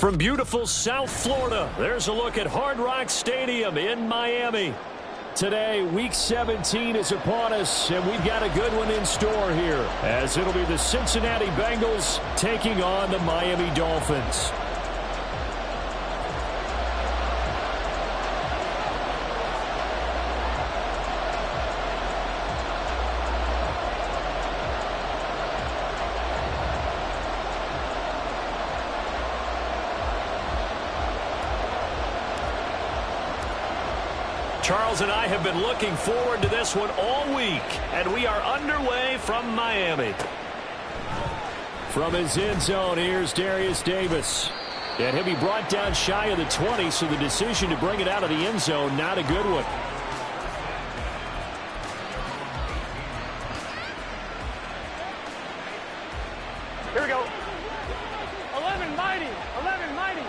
From beautiful South Florida, there's a look at Hard Rock Stadium in Miami. Today, Week 17 is upon us, and we've got a good one in store here, as it'll be the Cincinnati Bengals taking on the Miami Dolphins. Charles and I have been looking forward to this one all week, and we are underway from Miami. From his end zone, here's Darius Davis. And he'll be brought down shy of the 20, so the decision to bring it out of the end zone, not a good one. Here we go. 11 mighty. 11 mighty.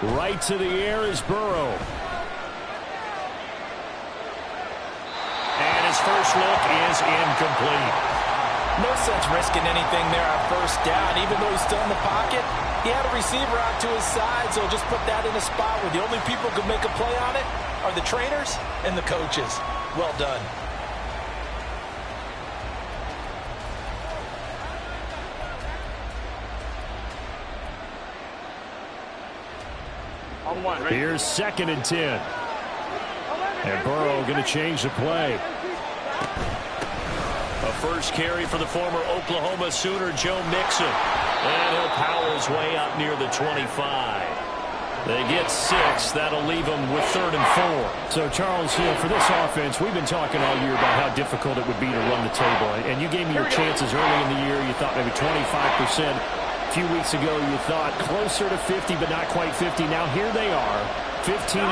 Right to the air is Burrow. And his first look is incomplete. No sense risking anything there on first down. Even though he's still in the pocket, he had a receiver out to his side, so just put that in a spot where the only people who can make a play on it are the trainers and the coaches. Well done. Here's 2nd and 10. And Burrow going to change the play. A first carry for the former Oklahoma Sooner, Joe Mixon. And he'll power his way up near the 25. They get 6. That'll leave them with 3rd and 4. So, Charles, for this offense, we've been talking all year about how difficult it would be to run the table. And you gave me your chances early in the year. You thought maybe 25%. A few weeks ago, you thought closer to 50, but not quite 50. Now here they are, 15-0.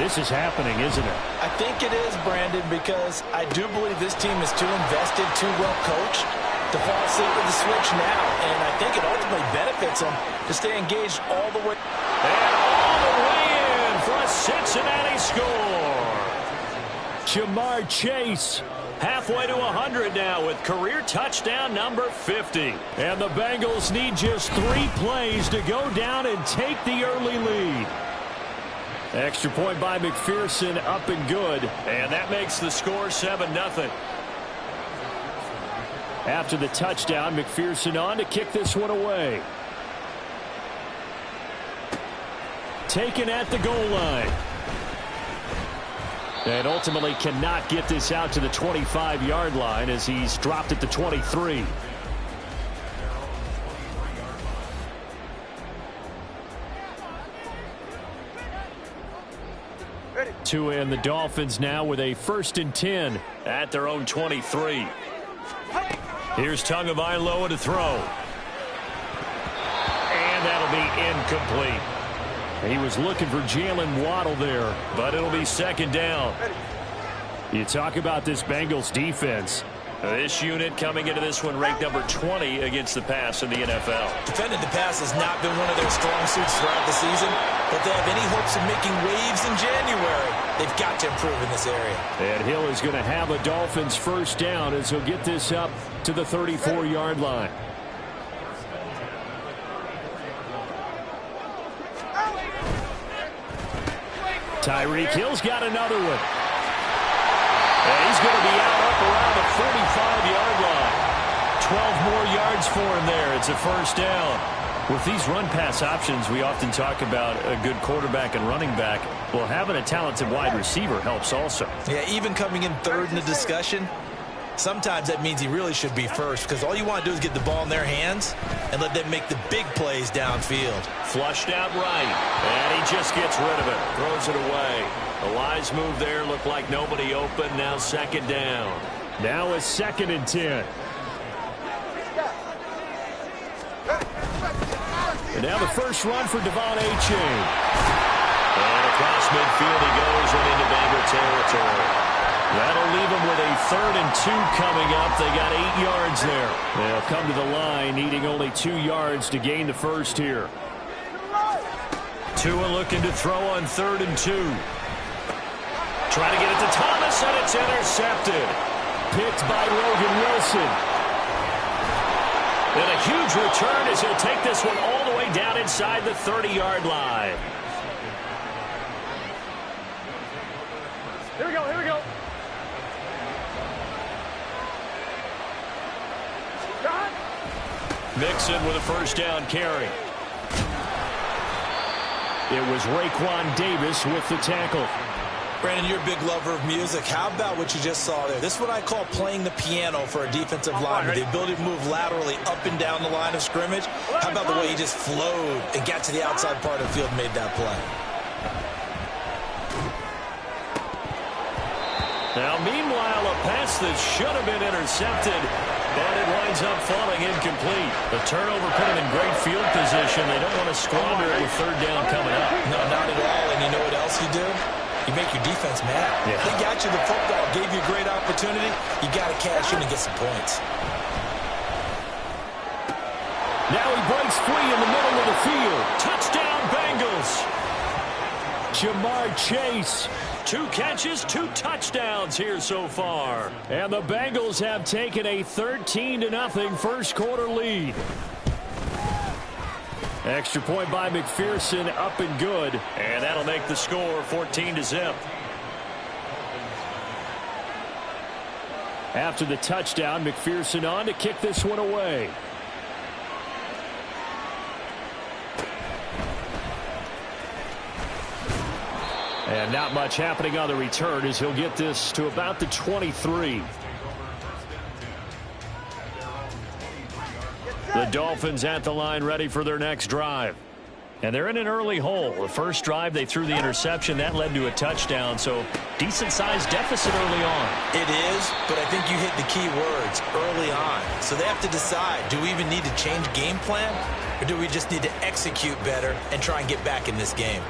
This is happening, isn't it? I think it is, Brandon, because I do believe this team is too invested, too well coached to fall asleep with the switch now. And I think it ultimately benefits them to stay engaged all the way. And all the way in for a Cincinnati score. Jamar Chase. Halfway to 100 now with career touchdown number 50. And the Bengals need just 3 plays to go down and take the early lead. Extra point by McPherson, up and good. And that makes the score 7-0. After the touchdown, McPherson on to kick this one away. Taken at the goal line. And ultimately cannot get this out to the 25-yard line as he's dropped at the 23. Tua and the Dolphins now with a 1st and 10 at their own 23. Here's Tagovailoa to throw. And that'll be incomplete. He was looking for Jalen Waddle there, but it'll be 2nd down. You talk about this Bengals defense. This unit coming into this one ranked number 20 against the pass in the NFL. Defending the pass has not been one of their strong suits throughout the season, but they have any hopes of making waves in January. They've got to improve in this area. And Hill is going to have a Dolphins 1st down as he'll get this up to the 34-yard line. Tyreek Hill's got another one. And he's going to be out up around the 45-yard line. 12 more yards for him there. It's a 1st down. With these run-pass options, we often talk about a good quarterback and running back. Well, having a talented wide receiver helps also. Yeah, even coming in 3rd in the discussion, sometimes that means he really should be 1st because all you want to do is get the ball in their hands and let them make the big plays downfield. Flushed out right, and he just gets rid of it, throws it away. A wise move there, looked like nobody open, now 2nd down. Now a 2nd and 10. And now the first run for Devon Achane. And across midfield he goes and into Bengal territory. That'll leave them with a 3rd and 2 coming up. They got 8 yards there. They'll come to the line, needing only 2 yards to gain the first here. Tua looking to throw on 3rd and 2. Trying to get it to Thomas, and it's intercepted. Picked by Logan Wilson. And a huge return as he'll take this one all the way down inside the 30-yard line. Here we go, here we go. Shot. Mixon with a first down carry. It was Raekwon Davis with the tackle. Brandon, you're a big lover of music. How about what you just saw there? This is what I call playing the piano for a defensive lineman. The ability to move laterally up and down the line of scrimmage. How about the way he just flowed and got to the outside part of the field and made that play? Now, meanwhile, a pass that should have been intercepted, but it winds up falling incomplete. The turnover put him in great field position. They don't want to squander it with third down coming up. No, not at all. And you know what else you do? You make your defense mad. Yeah. They got you the football, gave you a great opportunity. You got to cash in and get some points. Now he breaks free in the middle of the field. Touchdown, Bengals. Jamar Chase. 2 catches, 2 touchdowns here so far. And the Bengals have taken a 13-0 first quarter lead. Extra point by McPherson, up and good. And that'll make the score 14-0. After the touchdown, McPherson on to kick this one away. And not much happening on the return as he'll get this to about the 23. The Dolphins at the line ready for their next drive. And they're in an early hole. The first drive they threw the interception. That led to a touchdown. So decent-sized deficit early on. It is, but I think you hit the key words early on. So they have to decide, do we even need to change game plan? Or do we just need to execute better and try and get back in this game?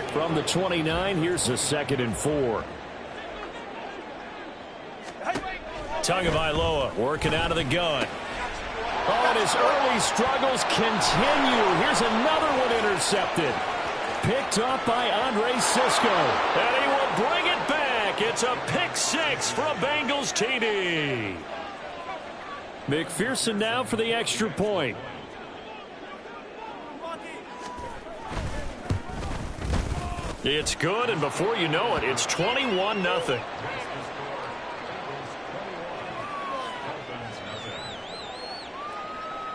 From the 29, here's a 2nd and 4. Tagovailoa working out of the gun. Oh, and his early struggles continue. Here's another one intercepted. Picked up by Andre Cisco. And he will bring it back. It's a pick 6 for a Bengals TD. McPherson now for the extra point. It's good, and before you know it, it's 21-0.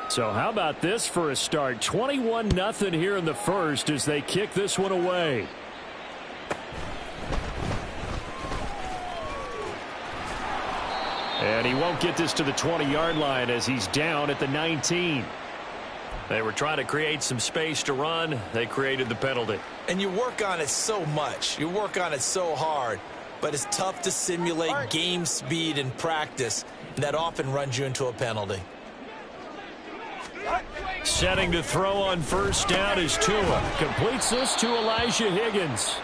So how about this for a start? 21-0 here in the first as they kick this one away. And he won't get this to the 20-yard line as he's down at the 19. They were trying to create some space to run. They created the penalty. And you work on it so much. You work on it so hard. But it's tough to simulate game speed in practice. That often runs you into a penalty. Setting to throw on first down is Tua. Completes this to Elijah Higgins.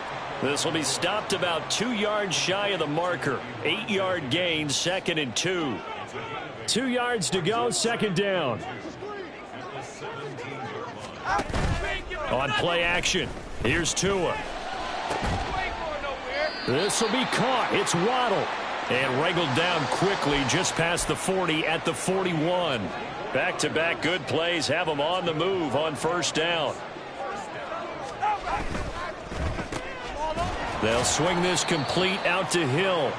This will be stopped about 2 yards shy of the marker. 8-yard gain, 2nd and 2. 2 yards to go, 2nd down. On play action, here's Tua. This will be caught. It's Waddle. And wrangled down quickly just past the 40 at the 41. Back-to-back good plays have them on the move on first down. They'll swing this complete out to Hill.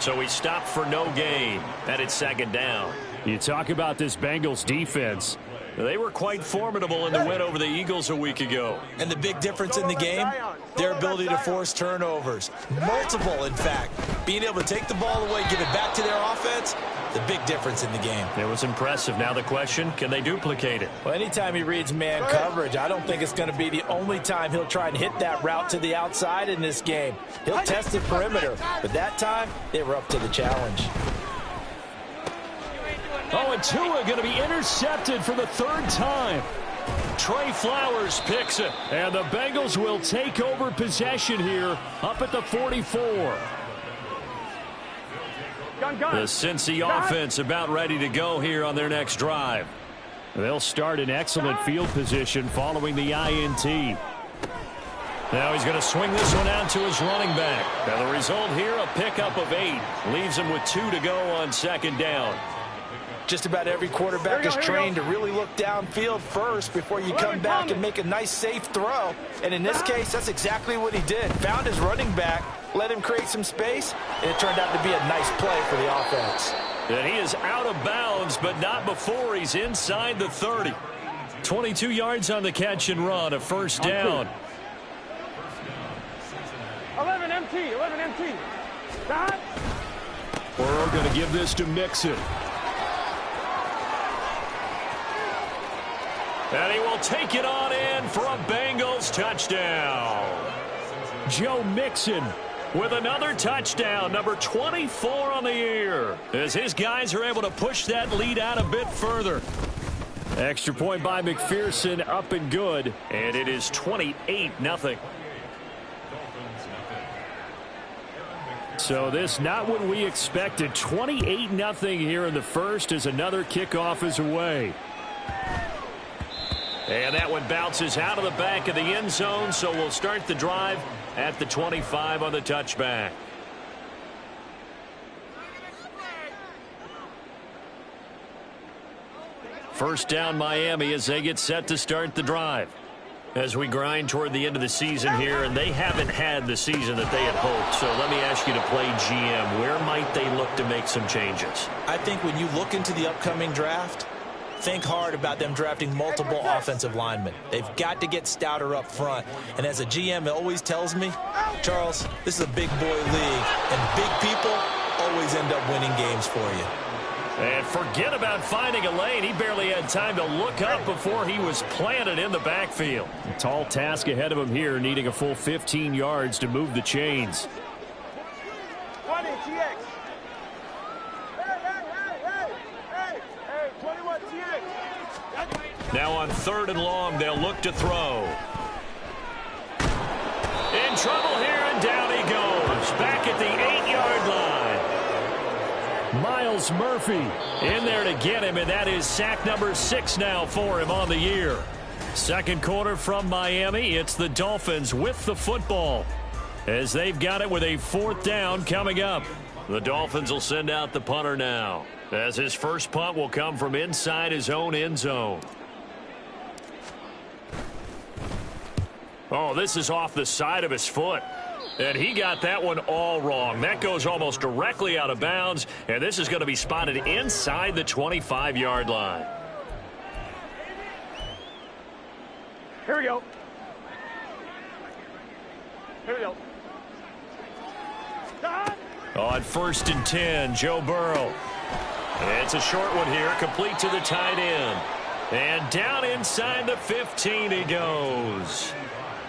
So he stopped for no gain. And it's 2nd down. You talk about this Bengals defense. They were quite formidable in the win over the Eagles a week ago. And the big difference in the game, their ability to force turnovers. Multiple, in fact. Being able to take the ball away, give it back to their offense, the big difference in the game. It was impressive. Now the question, can they duplicate it? Well, anytime he reads man coverage, I don't think it's going to be the only time he'll try and hit that route to the outside in this game. He'll test the perimeter, but that time, they were up to the challenge. Oh, and Tua going to be intercepted for the 3rd time. Trey Flowers picks it. And the Bengals will take over possession here up at the 44. The Cincy offense about ready to go here on their next drive. They'll start in excellent field position following the INT. Now he's going to swing this one out to his running back. Now the result here, a pickup of 8. Leaves him with 2 to go on 2nd down. Just about every quarterback is trained to really look downfield first before you come back and make a nice, safe throw. And in this case, that's exactly what he did. Found his running back, let him create some space, and it turned out to be a nice play for the offense. And he is out of bounds, but not before he's inside the 30. 22 yards on the catch and run, a first down. 11 MT, 11 MT. Stop. Burrow going to give this to Mixon. And he will take it on in for a Bengals touchdown. Joe Mixon with another touchdown, number 24 on the year, as his guys are able to push that lead out a bit further. Extra point by McPherson, up and good, and it is 28-0. So this not what we expected. 28-0 here in the first as another kickoff is away. And that one bounces out of the back of the end zone, so we'll start the drive at the 25 on the touchback. First down Miami as they get set to start the drive. As we grind toward the end of the season here, and they haven't had the season that they had hoped. So let me ask you to play GM. Where might they look to make some changes? I think when you look into the upcoming draft, think hard about them drafting multiple offensive linemen. They've got to get stouter up front. And as a GM, it always tells me, Charles, this is a big boy league, and big people always end up winning games for you. And forget about finding a lane. He barely had time to look up before he was planted in the backfield. A tall task ahead of him here, needing a full 15 yards to move the chains. 20 TX. Hey, 21 TX. Now on 3rd and long, they'll look to throw. In trouble here, and down he goes. Back at the 8-yard line. Miles Murphy in there to get him, and that is sack number 6 now for him on the year. Second quarter from Miami. It's the Dolphins with the football as they've got it with a 4th down coming up. The Dolphins will send out the punter now, as his first punt will come from inside his own end zone. Oh, this is off the side of his foot. And he got that one all wrong. That goes almost directly out of bounds, and this is going to be spotted inside the 25-yard line. Here we go. Here we go. Stop. On 1st and 10, Joe Burrow. It's a short one here, complete to the tight end. And down inside the 15 he goes.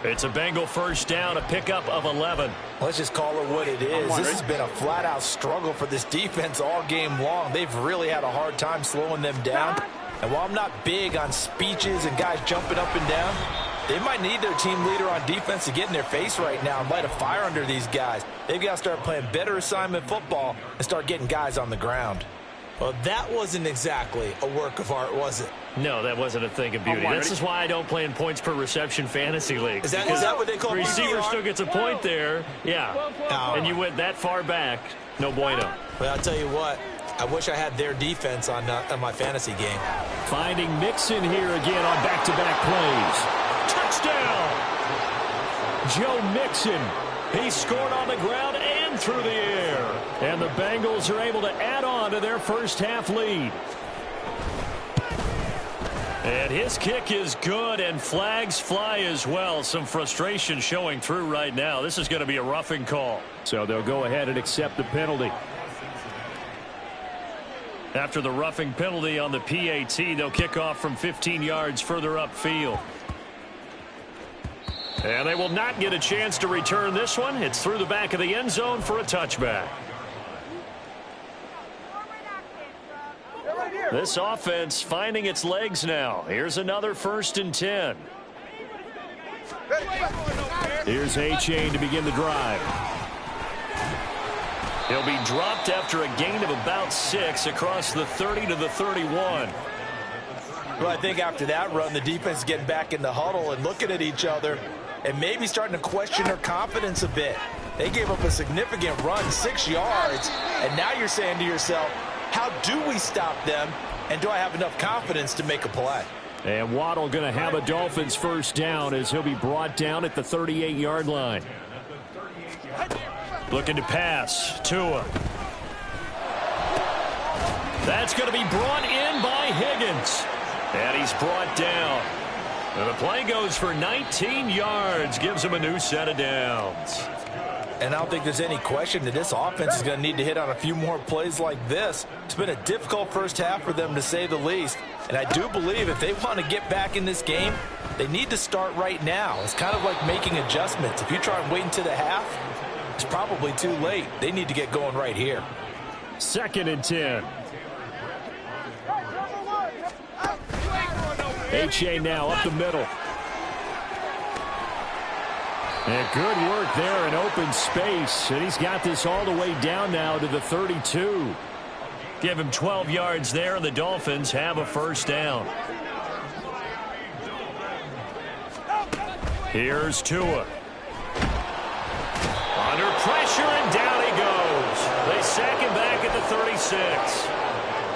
It's a Bengal first down, a pickup of 11. Let's just call it what it is. This has been a flat-out struggle for this defense all game long. They've really had a hard time slowing them down. And while I'm not big on speeches and guys jumping up and down, they might need their team leader on defense to get in their face right now and light a fire under these guys. They've got to start playing better assignment football and start getting guys on the ground. Well, that wasn't exactly a work of art, was it? No, that wasn't a thing of beauty. This is why I don't play in points per reception fantasy league. Is that what they call receiver still gets a point there. Yeah. And you went that far back. No bueno. Well, I'll tell you what. I wish I had their defense on my fantasy game. Finding Mixon here again on back-to-back plays. Touchdown! Joe Mixon. He scored on the ground and through the air. And the Bengals are able to add on to their first half lead. And his kick is good, and flags fly as well. Some frustration showing through right now. This is going to be a roughing call. So they'll go ahead and accept the penalty. After the roughing penalty on the PAT, they'll kick off from 15 yards further upfield. And they will not get a chance to return this one. It's through the back of the end zone for a touchback. This offense finding its legs now. Here's another 1st and 10. Here's A-Chain to begin the drive. He'll be dropped after a gain of about 6 across the 30 to the 31. Well, I think after that run, the defense is getting back in the huddle and looking at each other and maybe starting to question their confidence a bit. They gave up a significant run, 6 yards, and now you're saying to yourself, How do we stop them? And do I have enough confidence to make a play? And Waddle going to have a Dolphins first down as he'll be brought down at the 38-yard line. Looking to pass. Tua. That's going to be brought in by Higgins. And he's brought down. And the play goes for 19 yards. Gives him a new set of downs. And I don't think there's any question that this offense is going to need to hit on a few more plays like this. It's been a difficult first half for them, to say the least. And I do believe if they want to get back in this game, they need to start right now. It's kind of like making adjustments. If you try and wait until the half, it's probably too late. They need to get going right here. 2nd and 10. H.A. now up the middle. And good work there in open space. And he's got this all the way down now to the 32. Give him 12 yards there, and the Dolphins have a first down. Here's Tua. Under pressure, and down he goes. They sack him back at the 36.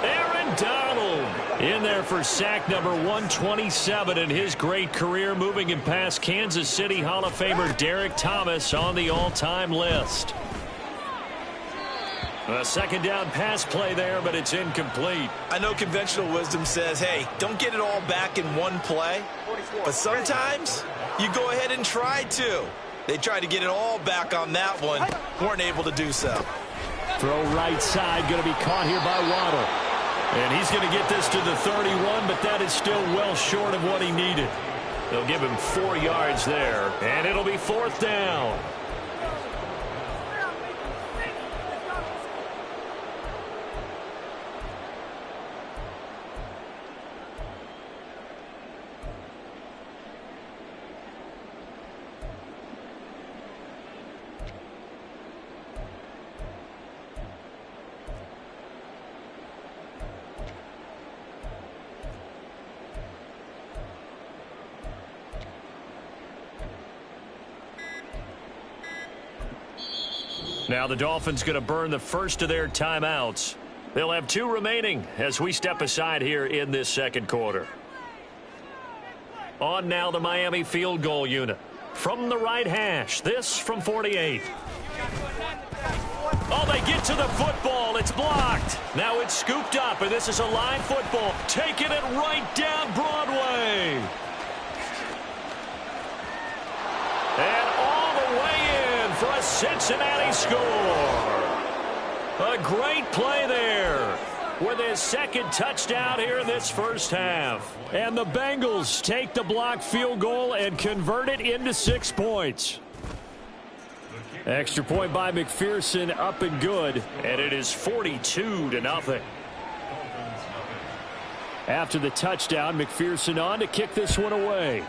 Aaron Donald in there for sack number 127 in his great career, moving him past Kansas City Hall of Famer Derek Thomas on the all-time list. A second down pass play there, but it's incomplete. I know conventional wisdom says, hey, don't get it all back in one play. But sometimes you go ahead and try to. They tried to get it all back on that one. Weren't able to do so. Throw right side, going to be caught here by Waddle. And he's going to get this to the 31, but that is still well short of what he needed. They'll give him 4 yards there, and it'll be 4th down. Now the Dolphins going to burn the first of their timeouts. They'll have 2 remaining as we step aside here in this second quarter. On now the Miami field goal unit. From the right hash. This from 48. Oh, they get to the football. It's blocked. Now it's scooped up, and this is a live football. Taking it right down Broadway. And all the way in for a Cincinnati score. A great play there with his second touchdown here in this first half. And the Bengals take the blocked field goal and convert it into 6 points. Extra point by McPherson, up and good, and it is 42-0. After the touchdown, McPherson on to kick this one away.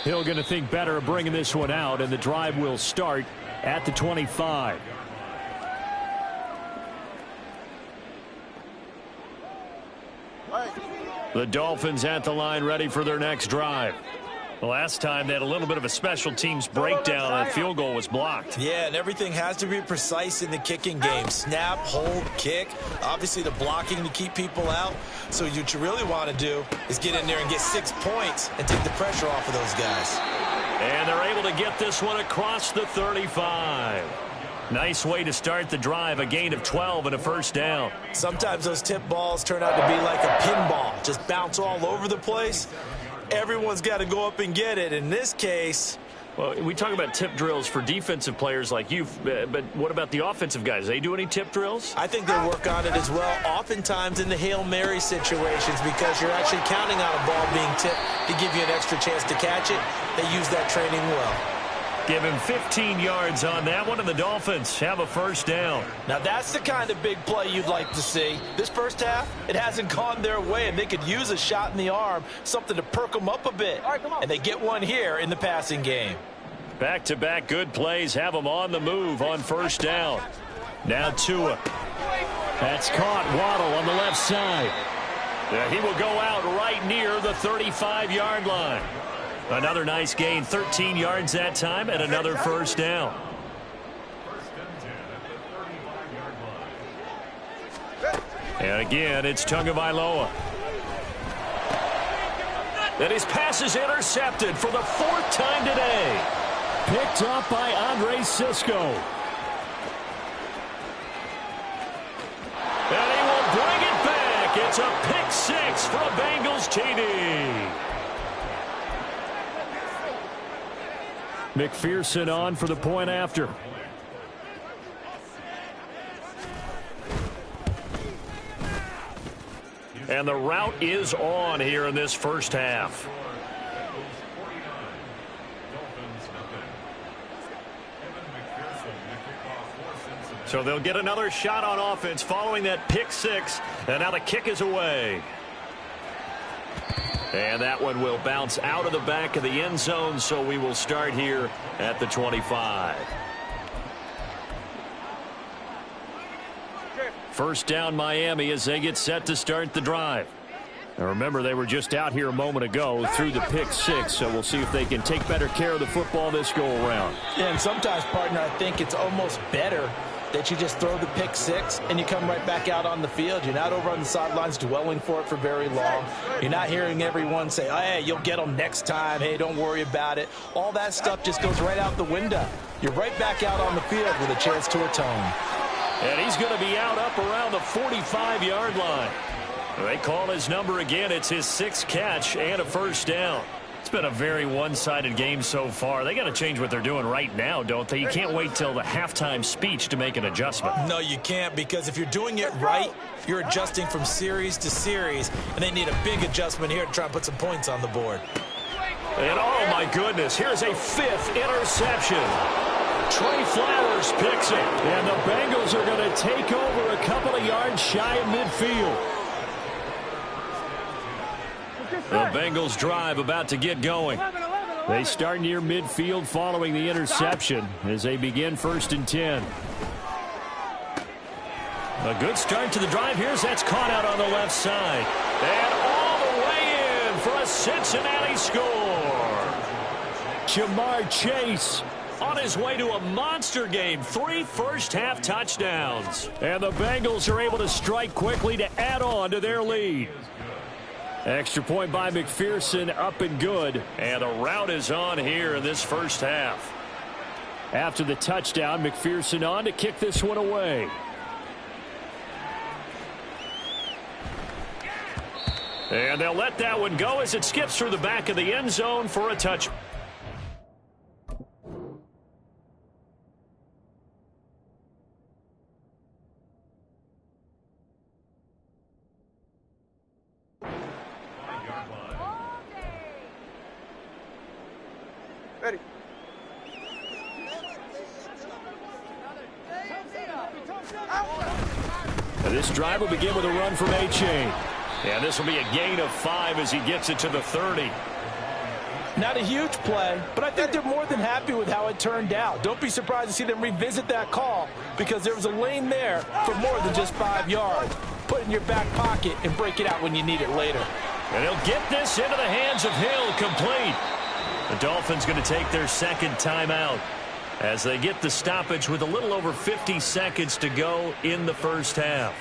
Hill going to think better of bringing this one out, and the drive will start at the 25. The Dolphins at the line, ready for their next drive. The last time they had a little bit of a special teams breakdown. That field goal was blocked. Yeah, and everything has to be precise in the kicking game. Snap, hold, kick. Obviously the blocking to keep people out. So what you really want to do is get in there and get 6 points and take the pressure off of those guys. And they're able to get this one across the 35. Nice way to start the drive, a gain of 12 and a first down. Sometimes those tip balls turn out to be like a pinball, just bounce all over the place. Everyone's got to go up and get it. In this case, well, we talk about tip drills for defensive players like you, but what about the offensive guys? They do any tip drills? I think they work on it as well, oftentimes in the Hail Mary situations, because you're actually counting on a ball being tipped to give you an extra chance to catch it. They use that training well. Give him 15 yards on that one, and the Dolphins have a first down. Now, that's the kind of big play you'd like to see. This first half, it hasn't gone their way, and they could use a shot in the arm, something to perk them up a bit. All right, come on. And they get one here in the passing game. Back-to-back good plays have them on the move on first down. Now Tua. That's caught. Waddle on the left side. He will go out right near the 35-yard line. Another nice gain, 13 yards that time, and another first down. And again, it's Tagovailoa. And his pass is intercepted for the 4th time today. Picked up by Andre Cisco. And he will bring it back. It's a pick 6 for a Bengals TD. McPherson on for the point after. And the route is on here in this first half. So they'll get another shot on offense following that pick 6. And now the kick is away. And that one will bounce out of the back of the end zone, so we will start here at the 25. First down Miami as they get set to start the drive. Now remember, they were just out here a moment ago through the pick 6, so we'll see if they can take better care of the football this go-around. Yeah, and sometimes, partner, I think it's almost better that you just throw the pick 6 and you come right back out on the field. You're not over on the sidelines dwelling for it for very long. You're not hearing everyone say, oh, hey, you'll get them next time. Hey, don't worry about it. All that stuff just goes right out the window. You're right back out on the field with a chance to atone. And he's going to be out up around the 45-yard line. They call his number again. It's his 6th catch and a first down. It's been a very one-sided game so far. They got to change what they're doing right now, don't they? You can't wait till the halftime speech to make an adjustment. No, you can't, because if you're doing it right, you're adjusting from series to series, and they need a big adjustment here to try and put some points on the board. And oh my goodness, here's a 5th interception. Trey Flowers picks it. And the Bengals are going to take over a couple of yards shy of midfield. The Bengals drive about to get going. They start near midfield following the interception as they begin 1st and 10. A good start to the drive. Here's that's caught out on the left side. And all the way in for a Cincinnati score. Jamar Chase on his way to a monster game. 3 first-half touchdowns. And the Bengals are able to strike quickly to add on to their lead. Extra point by McPherson, up and good. And the route is on here in this first half. After the touchdown, McPherson on to kick this one away. And they'll let that one go as it skips through the back of the end zone for a touch. Ready. And this drive will begin with a run from A-Chain. And this will be a gain of 5 as he gets it to the 30. Not a huge play, but I think they're more than happy with how it turned out. Don't be surprised to see them revisit that call, because there was a lane there for more than just 5 yards. Put it in your back pocket and break it out when you need it later. And he'll get this into the hands of Hill, complete. The Dolphins going to take their 2nd timeout as they get the stoppage with a little over 50 seconds to go in the first half.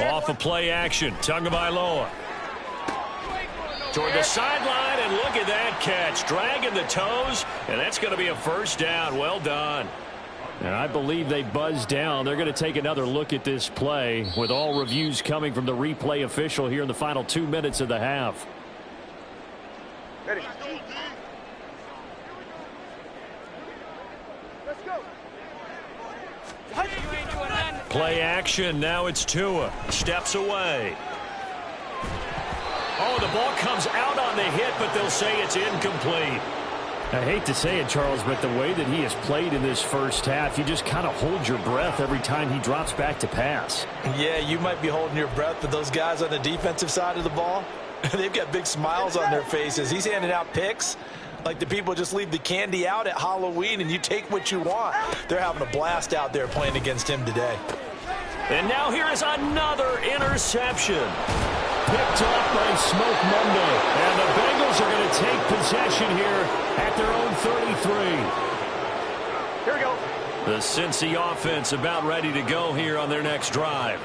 Off of play action, Tagovailoa toward the sideline, and look at that catch, dragging the toes, and that's going to be a first down. Well done. And I believe they buzzed down. They're going to take another look at this play with all reviews coming from the replay official here in the final 2 minutes of the half. Ready. Let's go. Play action. Now it's Tua. Steps away. Oh, the ball comes out on the hit, but they'll say it's incomplete. I hate to say it, Charles, but the way that he has played in this first half, you just kind of hold your breath every time he drops back to pass. Yeah, you might be holding your breath, but those guys on the defensive side of the ball, they've got big smiles on their faces. He's handing out picks like the people just leave the candy out at Halloween and you take what you want. They're having a blast out there playing against him today. And now here is another interception. Picked up by Smoke Monday. And the Bengals are going to take possession here at their own 33. Here we go. The Cincy offense about ready to go here on their next drive.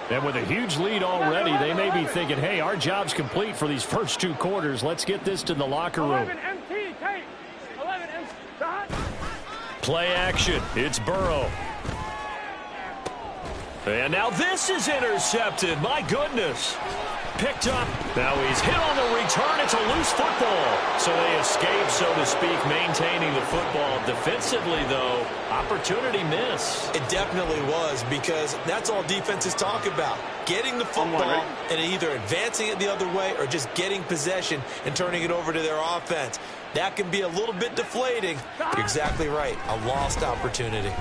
And with a huge lead already, they may be thinking, hey, our job's complete for these first 2 quarters. Let's get this to the locker room. 11 MT, take. 11 MT. Play action. It's Burrow. And now this is intercepted. My goodness. Picked up. Now he's hit on the return. It's a loose football. So they escape, so to speak, maintaining the football. Defensively, though, opportunity miss. It definitely was, because that's all defenses talk about. Getting the football and either advancing it the other way or just getting possession and turning it over to their offense. That can be a little bit deflating. You're exactly right. A lost opportunity.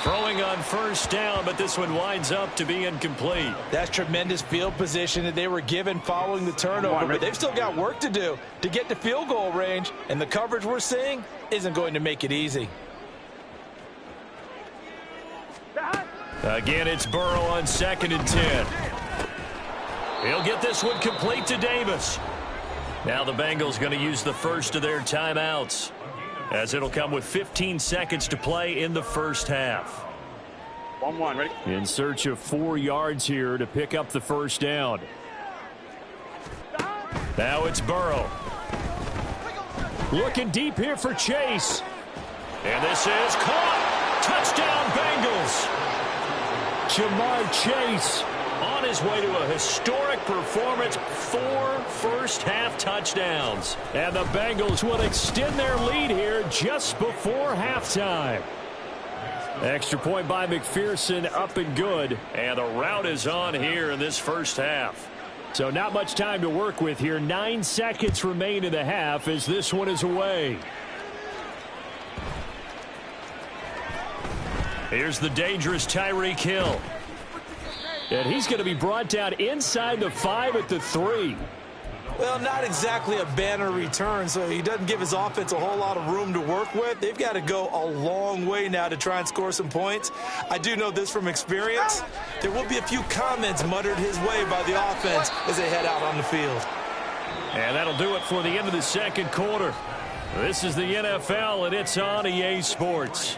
Throwing on first down, but this one winds up to be incomplete. That's tremendous field position that they were given following the turnover, but they've still got work to do to get to field goal range, and the coverage we're seeing isn't going to make it easy. Again, it's Burrow on 2nd and 10. He'll get this one complete to Davis. Now the Bengals going to use the first of their timeouts, as it'll come with 15 seconds to play in the first half. 1-1, ready? In search of 4 yards here to pick up the first down. Now it's Burrow. Looking deep here for Chase. And this is caught. Touchdown Bengals. Jamar Chase on his way to a historic performance. 4 first-half touchdowns. And the Bengals will extend their lead here just before halftime. Extra point by McPherson, up and good. And the route is on here in this first half. So not much time to work with here. 9 seconds remain in the half as this one is away. Here's the dangerous Tyreek Hill. And he's going to be brought down inside the 5 at the 3. Well, not exactly a banner return, so he doesn't give his offense a whole lot of room to work with. They've got to go a long way now to try and score some points. I do know this from experience. There will be a few comments muttered his way by the offense as they head out on the field. And that'll do it for the end of the second quarter. This is the NFL, and it's on EA Sports.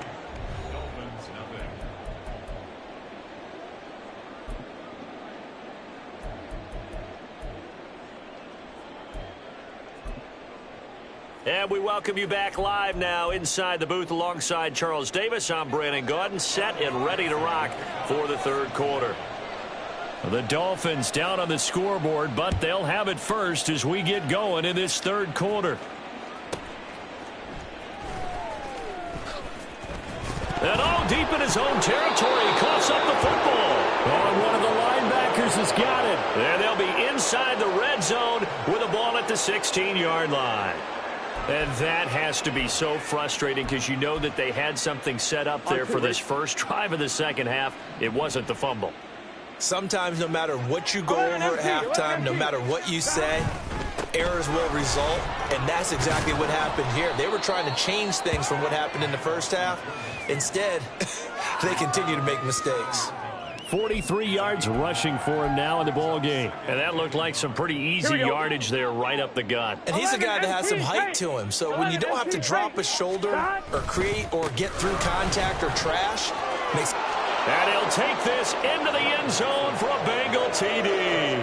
And we welcome you back live now inside the booth alongside Charles Davis. I'm Brandon Gaudin, set and ready to rock for the third quarter. The Dolphins down on the scoreboard, but they'll have it first as we get going in this third quarter. And all deep in his own territory, he coughs up the football. And one of the linebackers has got it. And they'll be inside the red zone with a ball at the 16-yard line. And that has to be so frustrating because you know that they had something set up there for this first drive of the second half. It wasn't the fumble. Sometimes no matter what you go over at halftime, no matter what you say, errors will result, and that's exactly what happened here. They were trying to change things from what happened in the first half. Instead, they continue to make mistakes. 43 yards rushing for him now in the ball game. And that looked like some pretty easy yardage there right up the gut. And he's a guy that has some height to him. So when you don't have to drop a shoulder or create or get through contact or trash, makes... And he'll take this into the end zone for a Bengal TD.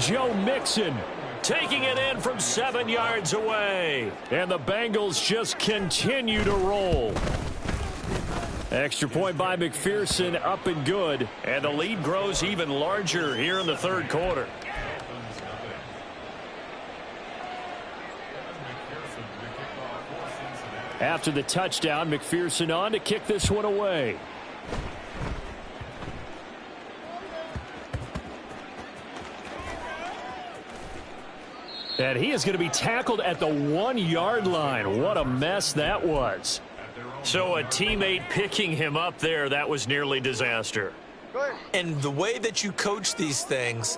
Joe Mixon taking it in from 7 yards away. And the Bengals just continue to roll. Extra point by McPherson, up and good. And the lead grows even larger here in the third quarter. After the touchdown, McPherson on to kick this one away. And he is going to be tackled at the 1-yard line. What a mess that was. So a teammate picking him up there, that was nearly disaster. And the way that you coach these things,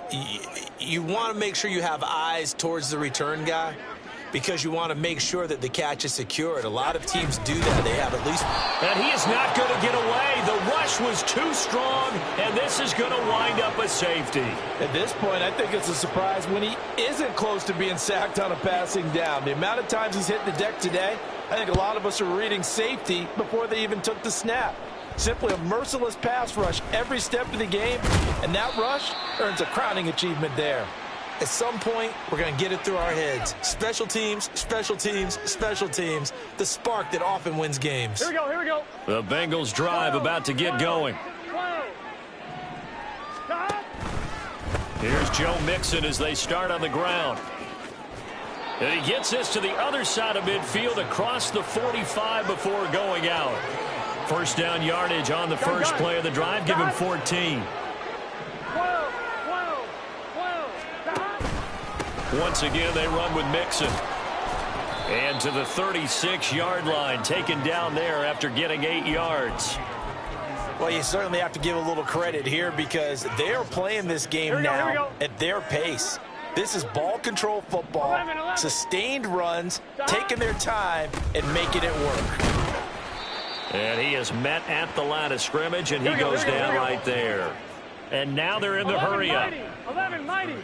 you want to make sure you have eyes towards the return guy. because you want to make sure that the catch is secured. A lot of teams do that. They have at least. And he is not going to get away. The rush was too strong, and this is going to wind up a safety. At this point, I think it's a surprise when he isn't close to being sacked on a passing down. The amount of times he's hit the deck today, I think a lot of us are reading safety before they even took the snap. Simply a merciless pass rush every step of the game, and that rush earns a crowning achievement there. At some point, we're going to get it through our heads. Special teams, special teams, special teams. The spark that often wins games. Here we go, here we go. The Bengals drive about to get going. Here's Joe Mixon as they start on the ground. And he gets this to the other side of midfield across the 45 before going out. First down yardage on the first play of the drive. Give him 14. Once again, they run with Mixon. And to the 36-yard line, taken down there after getting 8 yards. Well, you certainly have to give a little credit here because they are playing this game now at their pace. This is ball control football, sustained runs, taking their time, and making it work. And he is met at the line of scrimmage, and he goes down right there. And now they're in the hurry-up. 11 mighty.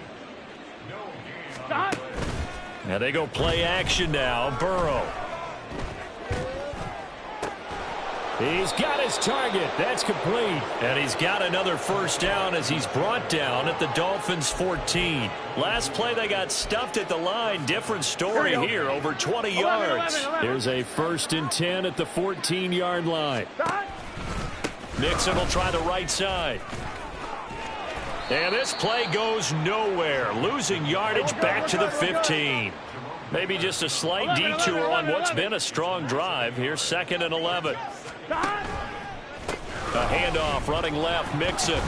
Now they go play action now. Burrow. He's got his target. That's complete. And he's got another first down as he's brought down at the Dolphins' 14. Last play they got stuffed at the line. Different story here. Over 20 yards. 11. There's a 1st and 10 at the 14-yard line. Mixon will try the right side. And this play goes nowhere. Losing yardage back to the 15. Maybe just a slight detour on what's been a strong drive. Here's 2nd and 11. A handoff running left, Mixon.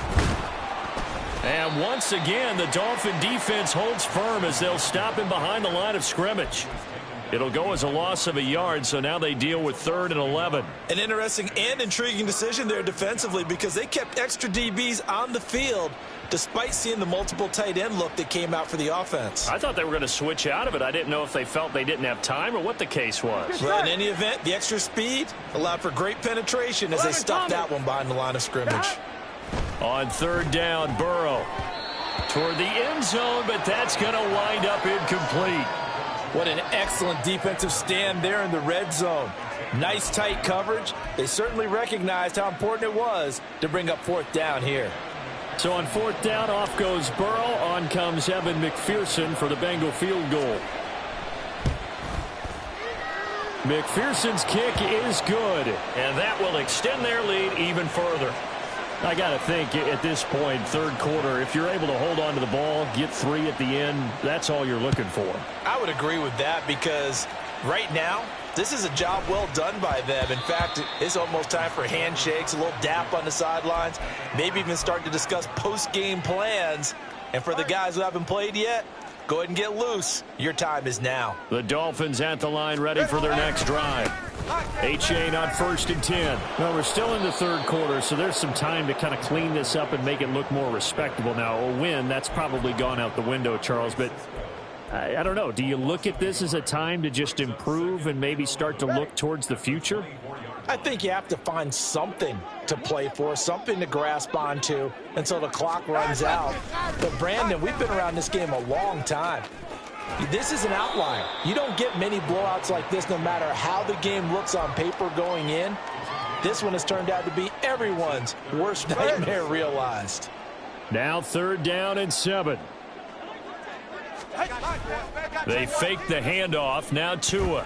And once again, the Dolphin defense holds firm as they'll stop him behind the line of scrimmage. It'll go as a loss of a yard, so now they deal with 3rd and 11. An interesting and intriguing decision there defensively because they kept extra DBs on the field despite seeing the multiple tight end look that came out for the offense. I thought they were going to switch out of it. I didn't know if they felt they didn't have time or what the case was. Well, in any event, the extra speed allowed for great penetration as they stuffed that one behind the line of scrimmage. On 3rd down, Burrow toward the end zone, but that's going to wind up incomplete. What an excellent defensive stand there in the red zone. Nice tight coverage. They certainly recognized how important it was to bring up 4th down here. So on 4th down, off goes Burrow. On comes Evan McPherson for the Bengal field goal. McPherson's kick is good, and that will extend their lead even further. I got to think at this point, 3rd quarter, if you're able to hold on to the ball, get 3 at the end, that's all you're looking for. I would agree with that because right now, this is a job well done by them. In fact, it's almost time for handshakes, a little dap on the sidelines, maybe even start to discuss post-game plans. And for the guys who haven't played yet, go ahead and get loose. Your time is now. The Dolphins at the line ready for their next drive. H-Chain on 1st and 10. Well, we're still in the 3rd quarter, so there's some time to kind of clean this up and make it look more respectable. Now, a win, that's probably gone out the window, Charles, but I don't know. Do you look at this as a time to just improve and maybe start to look towards the future? I think you have to find something to play for, something to grasp onto until the clock runs out. But, Brandon, we've been around this game a long time. This is an outlier. You don't get many blowouts like this no matter how the game looks on paper going in. This one has turned out to be everyone's worst nightmare realized. Now 3rd down and 7. They fake the handoff. Now Tua.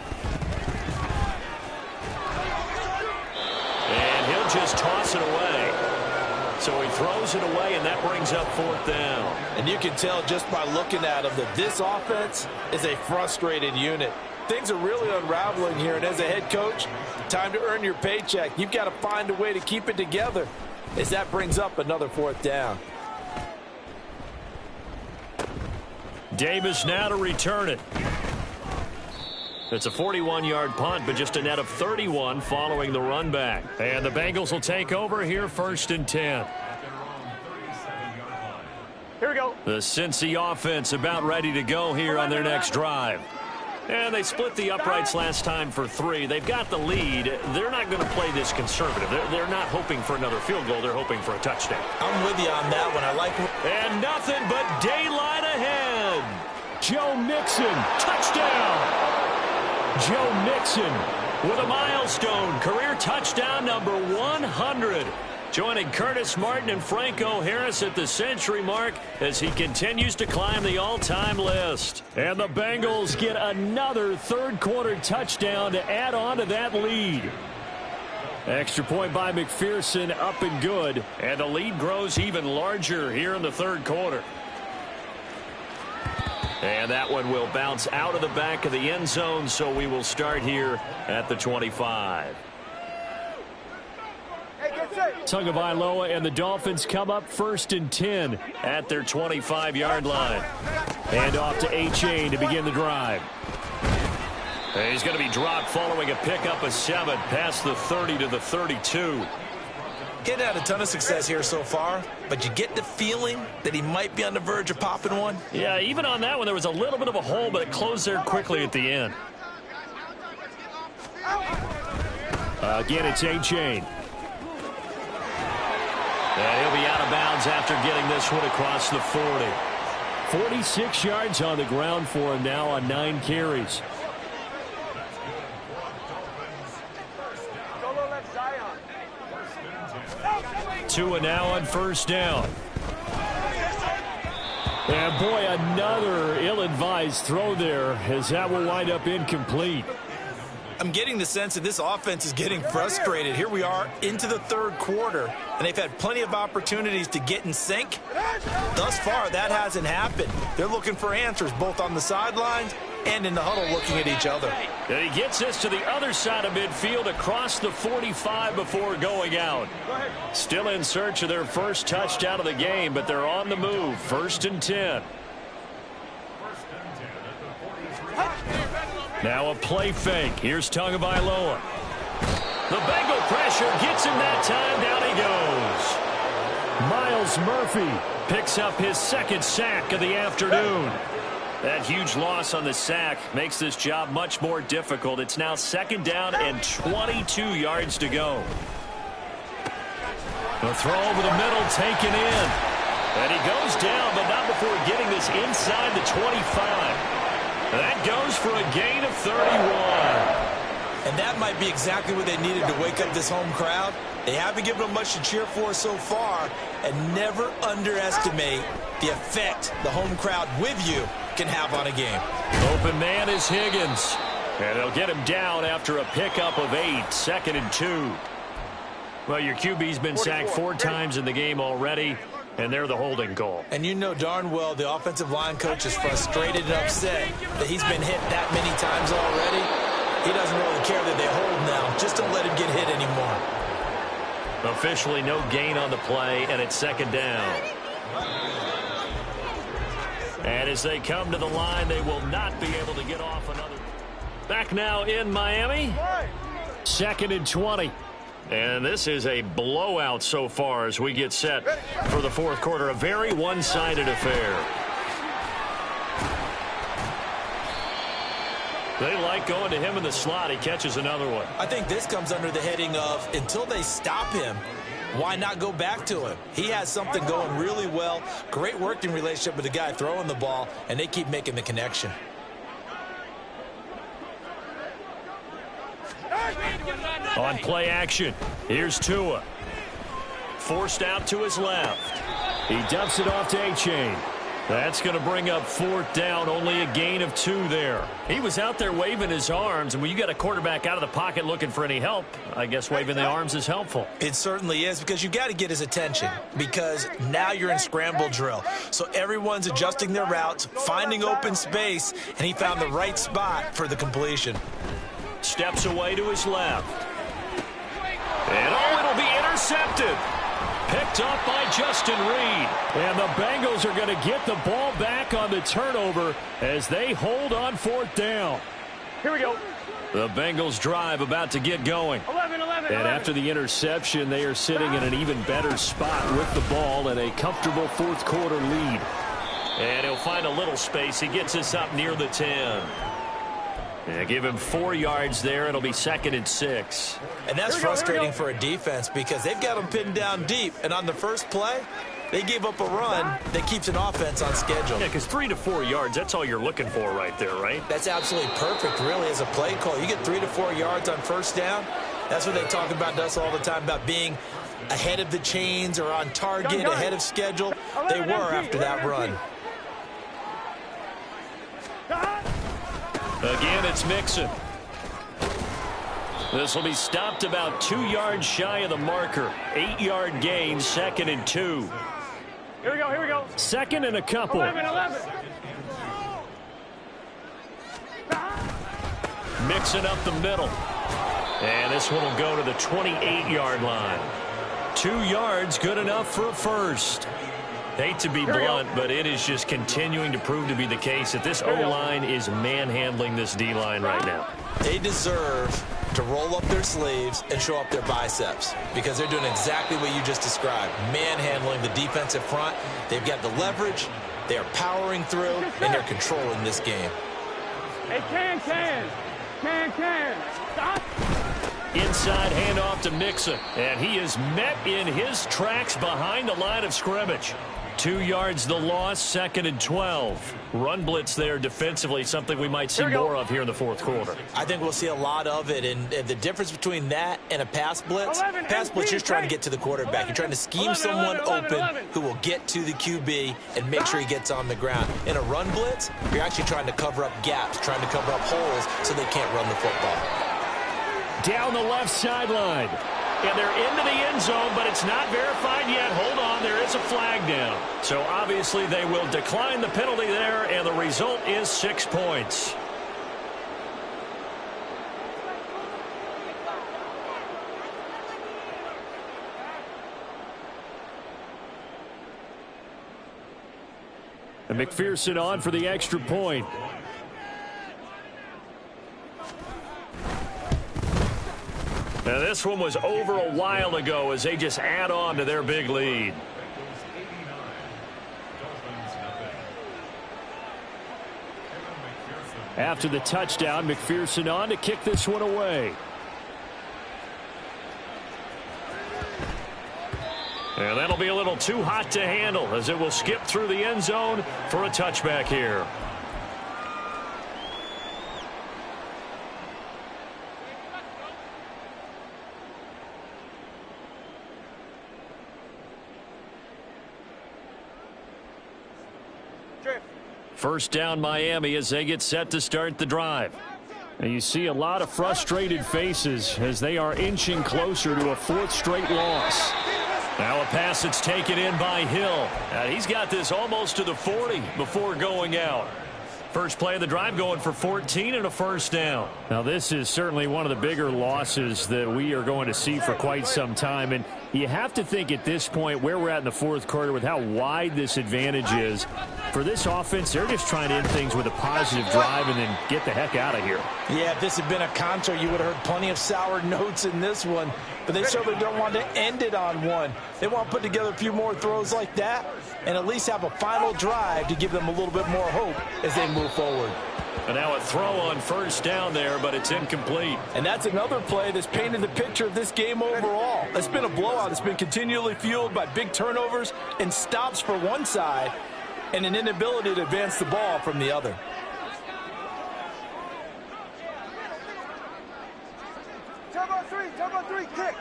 And he'll just toss it away. So he throws it away, and that brings up 4th down. And you can tell just by looking at him that this offense is a frustrated unit. Things are really unraveling here, and as a head coach, time to earn your paycheck. You've got to find a way to keep it together as that brings up another 4th down. Davis now to return it. It's a 41-yard punt, but just a net of 31 following the run back. And the Bengals will take over here 1st and 10. Here we go. The Cincy offense about ready to go here on their next drive. And they split the uprights last time for 3. They've got the lead. They're not going to play this conservative. They're not hoping for another field goal. They're hoping for a touchdown. I'm with you on that one. I like it. And nothing but daylight ahead. Joe Mixon, touchdown. Joe Mixon with a milestone, career touchdown number 100. Joining Curtis Martin and Franco Harris at the century mark as he continues to climb the all-time list. And the Bengals get another third-quarter touchdown to add on to that lead. Extra point by McPherson, up and good. And the lead grows even larger here in the third quarter. And that one will bounce out of the back of the end zone, so we will start here at the 25. Tagovailoa and the Dolphins come up 1st and 10 at their 25-yard line. And off to A-Chain to begin the drive. And he's going to be dropped following a pickup of 7 past the 30 to the 32. He's had a ton of success here so far, but you get the feeling that he might be on the verge of popping one. Yeah, even on that one, there was a little bit of a hole, but it closed there quickly at the end. Again, it's A-Chain. And he'll be out of bounds after getting this one across the 40. 46 yards on the ground for him now on 9 carries. Tua now on 1st down. And boy, another ill-advised throw there as that will wind up incomplete. I'm getting the sense that this offense is getting frustrated. Here we are into the third quarter, and they've had plenty of opportunities to get in sync. Thus far, that hasn't happened. They're looking for answers both on the sidelines and in the huddle looking at each other. And he gets this to the other side of midfield across the 45 before going out. Still in search of their first touchdown of the game, but they're on the move. 1st and 10. Now a play fake. Here's Tagovailoa. The Bengal pressure gets him that time. Down he goes. Miles Murphy picks up his 2nd sack of the afternoon. That huge loss on the sack makes this job much more difficult. It's now 2nd down and 22 yards to go. The throw over the middle taken in. And he goes down, but not before getting this inside the 25. That goes for a gain of 31. And that might be exactly what they needed to wake up this home crowd. They haven't given them much to cheer for so far, and never underestimate the effect the home crowd with you can have on a game. Open man is Higgins. And they'll get him down after a pickup of 8, 2nd and 2. Well, your QB's been sacked 4 times in the game already, and they're the holding call. And you know darn well the offensive line coach is frustrated and upset that he's been hit that many times already. He doesn't really care that they hold now. Just don't let him get hit anymore. Officially no gain on the play, and it's 2nd down. And as they come to the line, they will not be able to get off another. Back now in Miami. 2nd and 20. And this is a blowout so far as we get set for the fourth quarter. A very one-sided affair. They like going to him in the slot. He catches another one. I think this comes under the heading of until they stop him, why not go back to him? He has something going really well. Great working relationship with the guy throwing the ball, and they keep making the connection. On play action, here's Tua. Forced out to his left. He dumps it off to A-Chain. That's going to bring up 4th down, only a gain of 2 there. He was out there waving his arms, and when you got a quarterback out of the pocket looking for any help, I guess waving the arms is helpful. It certainly is, because you got to get his attention, because now you're in scramble drill. So everyone's adjusting their routes, finding open space, and he found the right spot for the completion. Steps away to his left. And it'll be intercepted. Picked up by Justin Reed. And the Bengals are going to get the ball back on the turnover as they hold on 4th down. Here we go. The Bengals drive about to get going. 11. And after the interception, they are sitting in an even better spot with the ball and a comfortable fourth quarter lead. And he'll find a little space. He gets us up near the 10. Yeah, give him 4 yards there. It'll be 2nd and 6. And that's frustrating for a defense because they've got them pinned down deep. And on the first play, they gave up a run that keeps an offense on schedule. Yeah, because 3 to 4 yards, that's all you're looking for right there, right? That's absolutely perfect, really, as a play call. You get 3 to 4 yards on first down. That's what they talk about to us all the time, about being ahead of the chains or on target, ahead of schedule. They were after that run. Again, it's Mixon. This will be stopped about 2 yards shy of the marker. 8-yard gain, 2nd and 2. Here we go, here we go. 2nd and a couple. 11. Mixing up the middle. And this one will go to the 28-yard line. 2 yards, good enough for a first. Hate to be blunt, but it is just continuing to prove to be the case that this O-line is manhandling this D-line right now. They deserve to roll up their sleeves and show up their biceps because they're doing exactly what you just described, manhandling the defensive front. They've got the leverage, they're powering through, and they're controlling this game. Hey, can. Stop. Inside handoff to Mixon, and he is met in his tracks behind the line of scrimmage. 2 yards the loss, 2nd and 12. Run blitz there defensively, something we might see more of here in the fourth quarter. I think we'll see a lot of it, and the difference between that and a pass blitz, you're just trying to get to the quarterback. You're trying to scheme someone open who will get to the QB and make sure he gets on the ground. In a run blitz, you're actually trying to cover up gaps, trying to cover up holes so they can't run the football. Down the left sideline. And they're into the end zone, but it's not verified yet. Hold on, there is a flag down. So obviously they will decline the penalty there, and the result is 6 points. And McPherson on for the extra point. Now this one was over a while ago as they just add on to their big lead. After the touchdown, McPherson on to kick this one away. And that'll be a little too hot to handle as it will skip through the end zone for a touchback here. First down Miami as they get set to start the drive. And you see a lot of frustrated faces as they are inching closer to a 4th straight loss. Now a pass that's taken in by Hill. And he's got this almost to the 40 before going out. First play of the drive going for 14 and a first down. Now this is certainly one of the bigger losses that we are going to see for quite some time. And you have to think at this point where we're at in the fourth quarter with how wide this advantage is. For this offense, they're just trying to end things with a positive drive and then get the heck out of here. Yeah, if this had been a concert, you would have heard plenty of sour notes in this one. But they certainly don't want to end it on one. They want to put together a few more throws like that and at least have a final drive to give them a little bit more hope as they move forward. And now a throw on first down there, but it's incomplete. And that's another play that's painted the picture of this game overall. It's been a blowout. It's been continually fueled by big turnovers and stops for one side and an inability to advance the ball from the other. Turbo three, kick.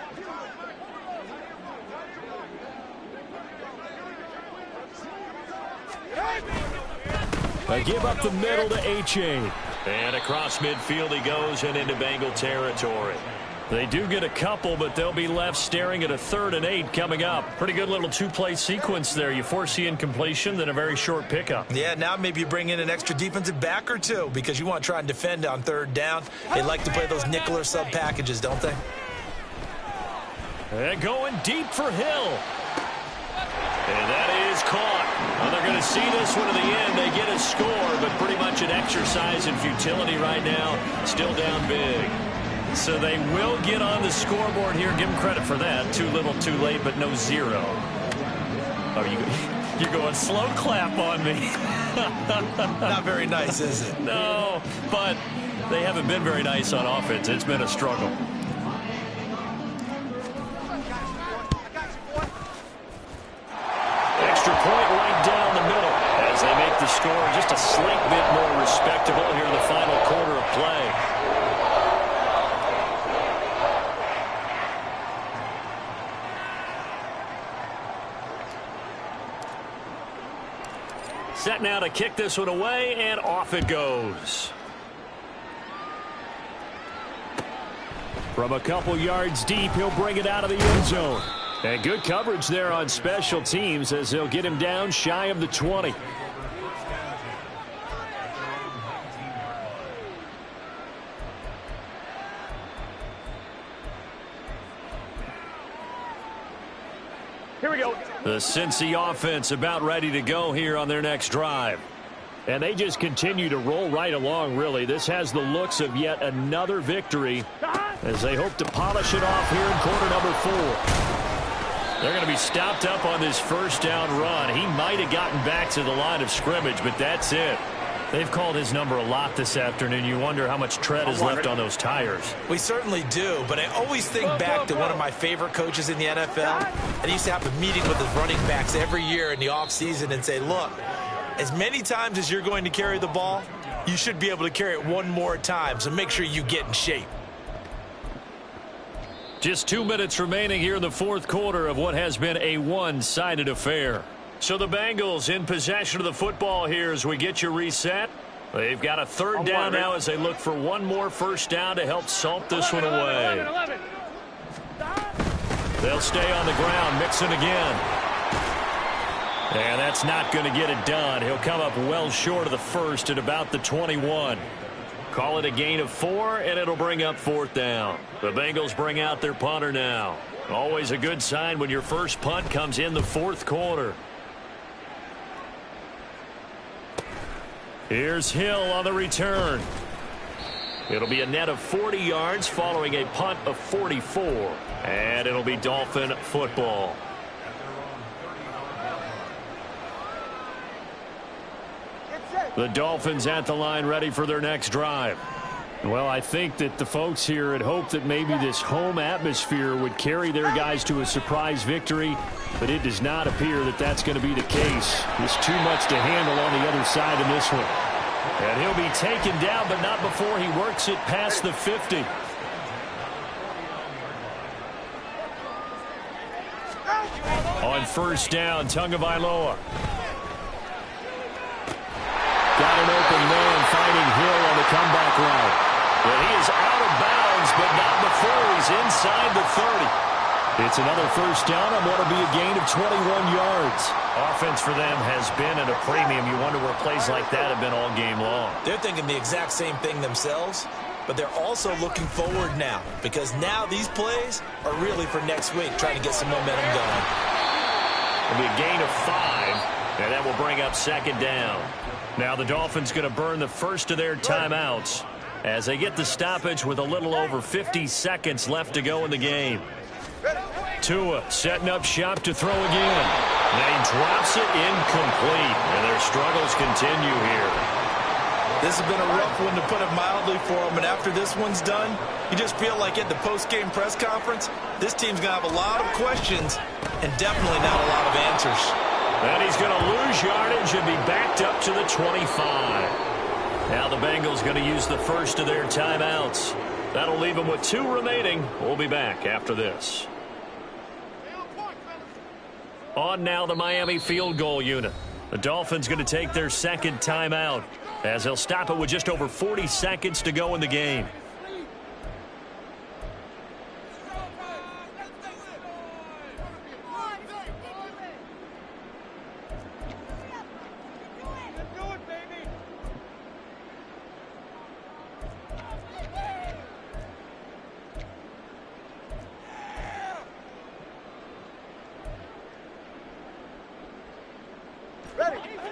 They give up the middle to H.A. And across midfield he goes and into Bengal territory. They do get a couple, but they'll be left staring at a 3rd and 8 coming up. Pretty good little 2-play sequence there. You force the incompletion, then a very short pickup. Yeah, now maybe you bring in an extra defensive back or two because you want to try and defend on 3rd down. They like to play those nickel or sub packages, don't they? And going deep for Hill. And that is caught. Well, they're going to see this one to the end. They get a score, but pretty much an exercise in futility right now. Still down big. So they will get on the scoreboard here. Give them credit for that. Too little, too late, but no 0. Oh, you're going slow clap on me. Not very nice, is it? No, but they haven't been very nice on offense. It's been a struggle. Extra point right down the middle as they make the score just a slight bit more respectable here in the final quarter of play. Set now to kick this one away, and off it goes. From a couple yards deep, he'll bring it out of the end zone. And good coverage there on special teams as they'll get him down shy of the 20. Here we go. The Cincy offense about ready to go here on their next drive. And they just continue to roll right along, really. This has the looks of yet another victory as they hope to polish it off here in quarter number 4. They're going to be stopped up on this first down run. He might have gotten back to the line of scrimmage, but that's it. They've called his number a lot this afternoon. You wonder how much tread is left on those tires. We certainly do, but I always think back to one of my favorite coaches in the NFL. And he used to have a meeting with his running backs every year in the offseason and say, look, as many times as you're going to carry the ball, you should be able to carry it one more time, so make sure you get in shape. Just 2 minutes remaining here in the fourth quarter of what has been a one-sided affair. So the Bengals in possession of the football here as we get you reset. They've got a third down now as they look for one more first down to help salt this one away. 11. They'll stay on the ground, Mixon again. And that's not going to get it done. He'll come up well short of the first at about the 21. Call it a gain of 4, and it'll bring up fourth down. The Bengals bring out their punter now. Always a good sign when your first punt comes in the fourth quarter. Here's Hill on the return. It'll be a net of 40 yards following a punt of 44. And it'll be Dolphin football. The Dolphins at the line ready for their next drive. Well, I think that the folks here had hoped that maybe this home atmosphere would carry their guys to a surprise victory, but it does not appear that that's going to be the case. There's too much to handle on the other side in this one. And he'll be taken down, but not before he works it past the 50. On first down, Tagovailoa. Got an open man fighting Hill on the comeback route. But he is out of bounds, but not before he's inside the 30. It's another first down on what will be a gain of 21 yards. Offense for them has been at a premium. You wonder where plays like that have been all game long. They're thinking the exact same thing themselves, but they're also looking forward now because now these plays are really for next week, trying to get some momentum going. It'll be a gain of 5, and that will bring up second down. Now the Dolphins going to burn the first of their timeouts as they get the stoppage with a little over 50 seconds left to go in the game. Tua setting up shop to throw again. And he drops it incomplete, and their struggles continue here. This has been a rough one, to put it mildly, for them, and after this one's done, you just feel like at the post-game press conference, this team's going to have a lot of questions and definitely not a lot of answers. And he's going to lose yardage and be backed up to the 25. Now the Bengals going to use the first of their timeouts. That'll leave them with 2 remaining. We'll be back after this. On now the Miami field goal unit. The Dolphins going to take their second timeout as they'll stop it with just over 40 seconds to go in the game.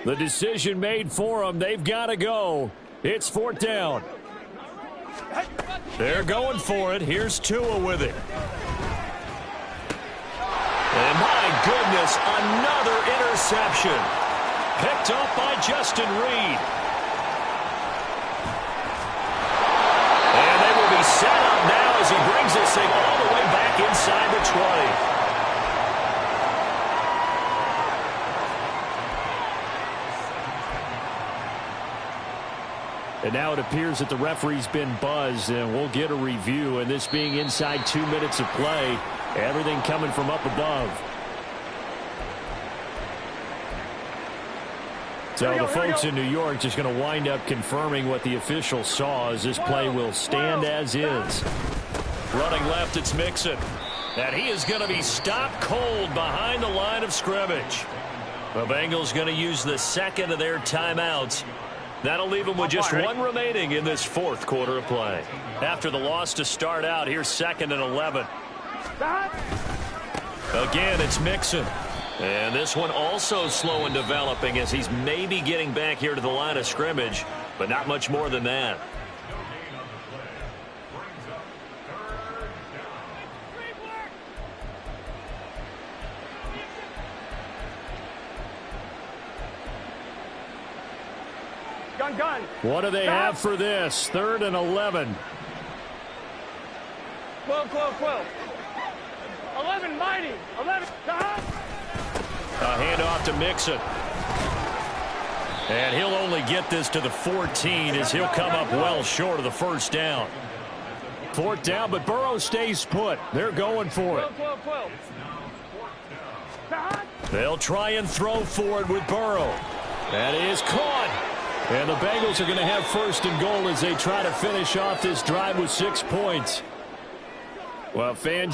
The decision made for them. They've got to go. It's fourth down. They're going for it. Here's Tua with it. And my goodness, another interception. Picked up by Justin Reed. 20. And now it appears that the referee's been buzzed, and we'll get a review. And this being inside 2 minutes of play, everything coming from up above. So the folks in New York just going to wind up confirming what the official saw, as this play will stand as is. Running left, it's Mixon. And he is going to be stopped cold behind the line of scrimmage. The Bengals going to use the second of their timeouts. That'll leave them with just one remaining in this fourth quarter of play. After the loss to start out, here's 2nd and 11. Again, it's Mixon. And this one also slow in developing, as he's maybe getting back here to the line of scrimmage, but not much more than that. Gun. What do they have for this? 3rd and 11. 12. 11, mighty. 11. A handoff to Mixon. And he'll only get this to the 14, as he'll come up well short of the first down. 4th down, but Burrow stays put. They're going for it. 12. They'll try and throw for it with Burrow. That is caught. And the Bengals are going to have 1st and goal as they try to finish off this drive with 6 points. Well, fans,